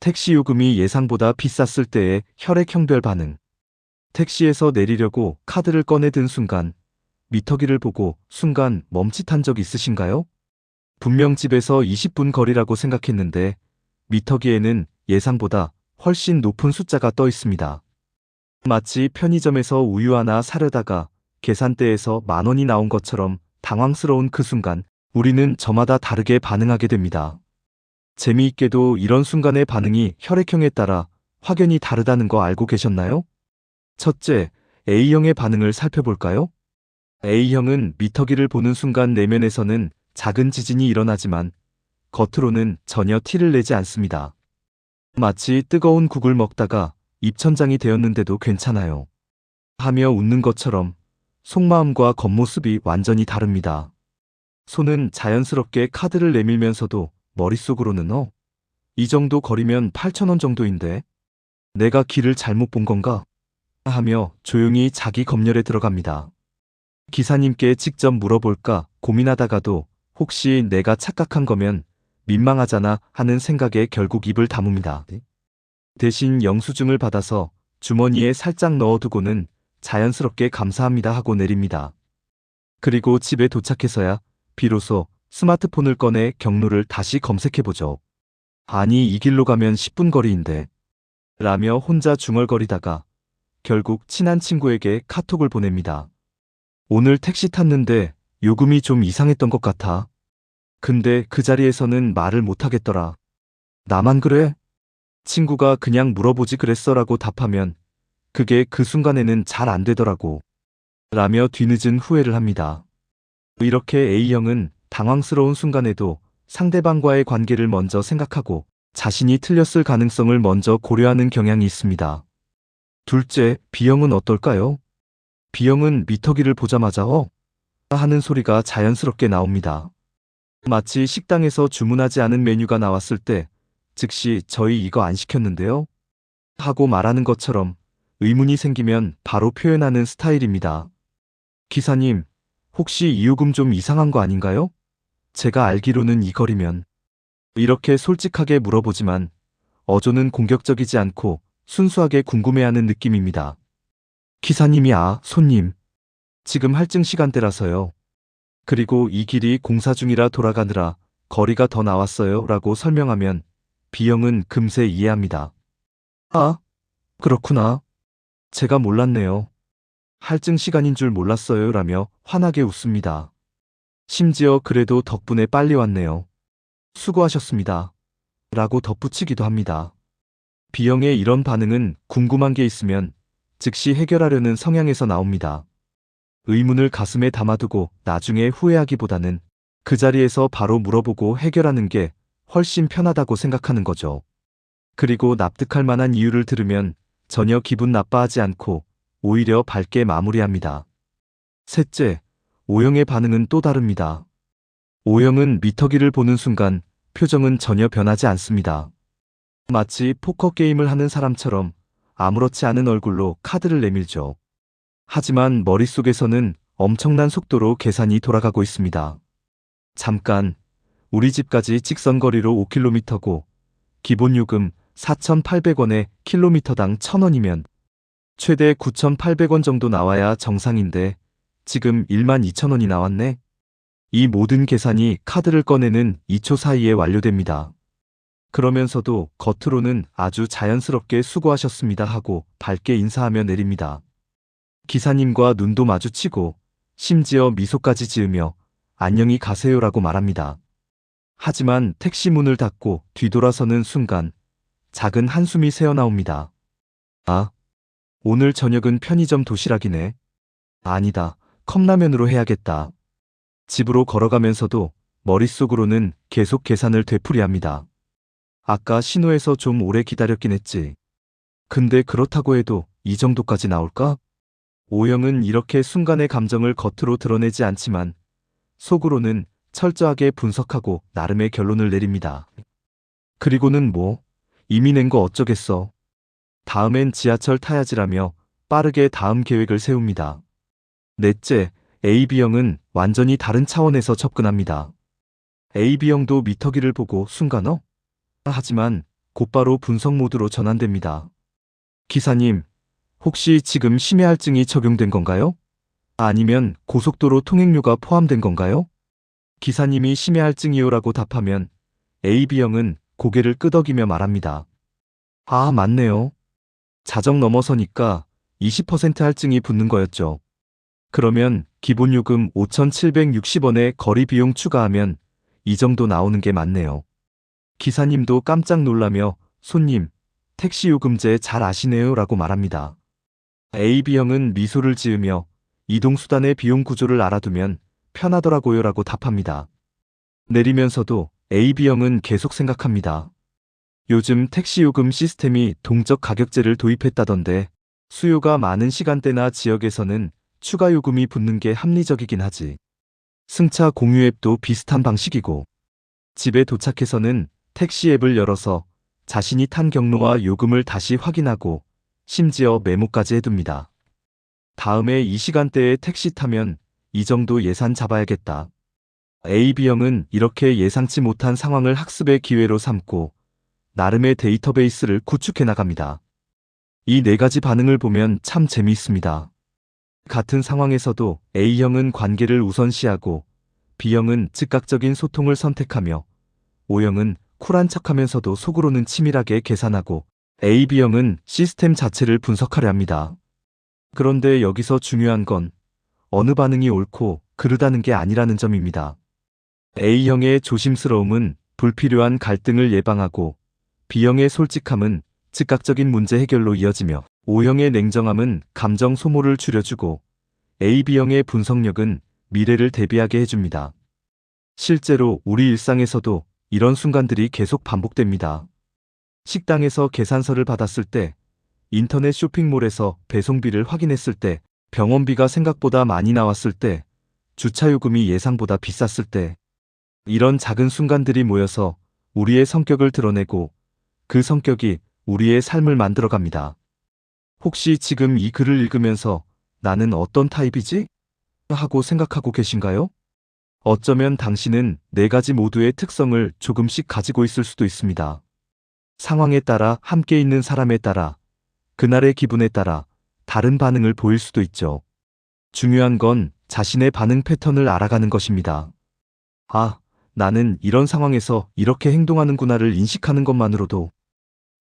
택시 요금이 예상보다 비쌌을 때의 혈액형별 반응. 택시에서 내리려고 카드를 꺼내 든 순간, 미터기를 보고 순간 멈칫한 적 있으신가요? 분명 집에서 20분 거리라고 생각했는데 미터기에는 예상보다 훨씬 높은 숫자가 떠 있습니다. 마치 편의점에서 우유 하나 사려다가 계산대에서 10,000원이 나온 것처럼 당황스러운 그 순간, 우리는 저마다 다르게 반응하게 됩니다. 재미있게도 이런 순간의 반응이 혈액형에 따라 확연히 다르다는 거 알고 계셨나요? 첫째, A형의 반응을 살펴볼까요? A형은 미터기를 보는 순간 내면에서는 작은 지진이 일어나지만 겉으로는 전혀 티를 내지 않습니다. 마치 뜨거운 국을 먹다가 입천장이 되었는데도 괜찮아요 하며 웃는 것처럼 속마음과 겉모습이 완전히 다릅니다. 손은 자연스럽게 카드를 내밀면서도 머릿속으로는 이 정도 거리면 8,000원 정도인데 내가 길을 잘못 본 건가? 하며 조용히 자기 검열에 들어갑니다. 기사님께 직접 물어볼까 고민하다가도 혹시 내가 착각한 거면 민망하잖아 하는 생각에 결국 입을 다뭅니다. 대신 영수증을 받아서 주머니에 살짝 넣어두고는 자연스럽게 감사합니다 하고 내립니다. 그리고 집에 도착해서야 비로소 스마트폰을 꺼내 경로를 다시 검색해보죠. 아니, 이 길로 가면 10분 거리인데 라며 혼자 중얼거리다가 결국 친한 친구에게 카톡을 보냅니다. 오늘 택시 탔는데 요금이 좀 이상했던 것 같아. 근데 그 자리에서는 말을 못하겠더라. 나만 그래? 친구가 그냥 물어보지 그랬어라고 답하면 그게 그 순간에는 잘 안 되더라고 라며 뒤늦은 후회를 합니다. 이렇게 A형은 당황스러운 순간에도 상대방과의 관계를 먼저 생각하고 자신이 틀렸을 가능성을 먼저 고려하는 경향이 있습니다. 둘째, B형은 어떨까요? B형은 미터기를 보자마자 하는 소리가 자연스럽게 나옵니다. 마치 식당에서 주문하지 않은 메뉴가 나왔을 때 즉시 저희 이거 안 시켰는데요? 하고 말하는 것처럼 의문이 생기면 바로 표현하는 스타일입니다. 기사님, 혹시 이 요금 좀 이상한 거 아닌가요? 제가 알기로는 이 거리면. 이렇게 솔직하게 물어보지만 어조는 공격적이지 않고 순수하게 궁금해하는 느낌입니다. 기사님이 손님. 지금 할증 시간대라서요. 그리고 이 길이 공사 중이라 돌아가느라 거리가 더 나왔어요 라고 설명하면 B형은 금세 이해합니다. 아, 그렇구나. 제가 몰랐네요. 할증 시간인 줄 몰랐어요 라며 환하게 웃습니다. 심지어 그래도 덕분에 빨리 왔네요. 수고하셨습니다. 라고 덧붙이기도 합니다. B형의 이런 반응은 궁금한 게 있으면 즉시 해결하려는 성향에서 나옵니다. 의문을 가슴에 담아두고 나중에 후회하기보다는 그 자리에서 바로 물어보고 해결하는 게 훨씬 편하다고 생각하는 거죠. 그리고 납득할 만한 이유를 들으면 전혀 기분 나빠하지 않고 오히려 밝게 마무리합니다. 셋째, O형의 반응은 또 다릅니다. O형은 미터기를 보는 순간 표정은 전혀 변하지 않습니다. 마치 포커 게임을 하는 사람처럼 아무렇지 않은 얼굴로 카드를 내밀죠. 하지만 머릿속에서는 엄청난 속도로 계산이 돌아가고 있습니다. 잠깐, 우리 집까지 직선거리로 5km고 기본 요금 4,800원에 킬로미터당 1,000원이면 최대 9,800원 정도 나와야 정상인데 지금 12,000원이 나왔네. 이 모든 계산이 카드를 꺼내는 2초 사이에 완료됩니다. 그러면서도 겉으로는 아주 자연스럽게 수고하셨습니다 하고 밝게 인사하며 내립니다. 기사님과 눈도 마주치고 심지어 미소까지 지으며 안녕히 가세요라고 말합니다. 하지만 택시 문을 닫고 뒤돌아서는 순간 작은 한숨이 새어나옵니다. 아, 오늘 저녁은 편의점 도시락이네. 아니다, 컵라면으로 해야겠다. 집으로 걸어가면서도 머릿속으로는 계속 계산을 되풀이합니다. 아까 신호에서 좀 오래 기다렸긴 했지. 근데 그렇다고 해도 이 정도까지 나올까? O형은 이렇게 순간의 감정을 겉으로 드러내지 않지만 속으로는 철저하게 분석하고 나름의 결론을 내립니다. 그리고는 이미 낸 거 어쩌겠어. 다음엔 지하철 타야지라며 빠르게 다음 계획을 세웁니다. 넷째, AB형은 완전히 다른 차원에서 접근합니다. AB형도 미터기를 보고 순간 하지만 곧바로 분석 모드로 전환됩니다. 기사님, 혹시 지금 심해할증이 적용된 건가요? 아니면 고속도로 통행료가 포함된 건가요? 기사님이 심해할증이요라고 답하면 AB형은 고개를 끄덕이며 말합니다. 아, 맞네요. 자정 넘어서니까 20% 할증이 붙는 거였죠. 그러면 기본요금 5,760원에 거리 비용 추가하면 이 정도 나오는 게 맞네요. 기사님도 깜짝 놀라며 손님, 택시 요금제 잘 아시네요 라고 말합니다. AB형은 미소를 지으며 이동수단의 비용 구조를 알아두면 편하더라고요 라고 답합니다. 내리면서도 AB형은 계속 생각합니다. 요즘 택시 요금 시스템이 동적 가격제를 도입했다던데 수요가 많은 시간대나 지역에서는 추가 요금이 붙는 게 합리적이긴 하지. 승차 공유 앱도 비슷한 방식이고 집에 도착해서는 택시 앱을 열어서 자신이 탄 경로와 요금을 다시 확인하고 심지어 메모까지 해둡니다. 다음에 이 시간대에 택시 타면 이 정도 예산 잡아야겠다. AB형은 이렇게 예상치 못한 상황을 학습의 기회로 삼고 나름의 데이터베이스를 구축해 나갑니다. 이 네 가지 반응을 보면 참 재미있습니다. 같은 상황에서도 A형은 관계를 우선시하고 B형은 즉각적인 소통을 선택하며 O형은 쿨한 척하면서도 속으로는 치밀하게 계산하고 AB형은 시스템 자체를 분석하려 합니다. 그런데 여기서 중요한 건 어느 반응이 옳고 그르다는 게 아니라는 점입니다. A형의 조심스러움은 불필요한 갈등을 예방하고 B형의 솔직함은 즉각적인 문제 해결로 이어지며 O형의 냉정함은 감정 소모를 줄여주고 AB형의 분석력은 미래를 대비하게 해줍니다. 실제로 우리 일상에서도 이런 순간들이 계속 반복됩니다. 식당에서 계산서를 받았을 때, 인터넷 쇼핑몰에서 배송비를 확인했을 때, 병원비가 생각보다 많이 나왔을 때, 주차요금이 예상보다 비쌌을 때, 이런 작은 순간들이 모여서 우리의 성격을 드러내고 그 성격이 우리의 삶을 만들어갑니다. 혹시 지금 이 글을 읽으면서 나는 어떤 타입이지? 하고 생각하고 계신가요? 어쩌면 당신은 네 가지 모두의 특성을 조금씩 가지고 있을 수도 있습니다. 상황에 따라, 함께 있는 사람에 따라, 그날의 기분에 따라 다른 반응을 보일 수도 있죠. 중요한 건 자신의 반응 패턴을 알아가는 것입니다. 아, 나는 이런 상황에서 이렇게 행동하는구나를 인식하는 것만으로도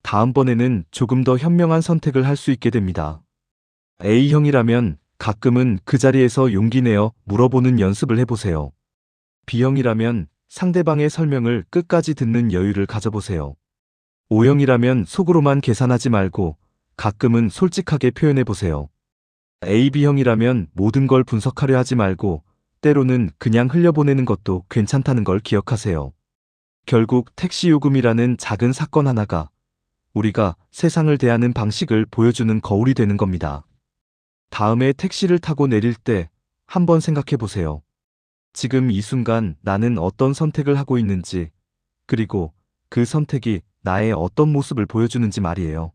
다음번에는 조금 더 현명한 선택을 할 수 있게 됩니다. A형이라면 가끔은 그 자리에서 용기 내어 물어보는 연습을 해보세요. B형이라면 상대방의 설명을 끝까지 듣는 여유를 가져보세요. O형이라면 속으로만 계산하지 말고 가끔은 솔직하게 표현해보세요. AB형이라면 모든 걸 분석하려 하지 말고 때로는 그냥 흘려보내는 것도 괜찮다는 걸 기억하세요. 결국 택시 요금이라는 작은 사건 하나가 우리가 세상을 대하는 방식을 보여주는 거울이 되는 겁니다. 다음에 택시를 타고 내릴 때 한번 생각해 보세요. 지금 이 순간 나는 어떤 선택을 하고 있는지, 그리고 그 선택이 나의 어떤 모습을 보여주는지 말이에요.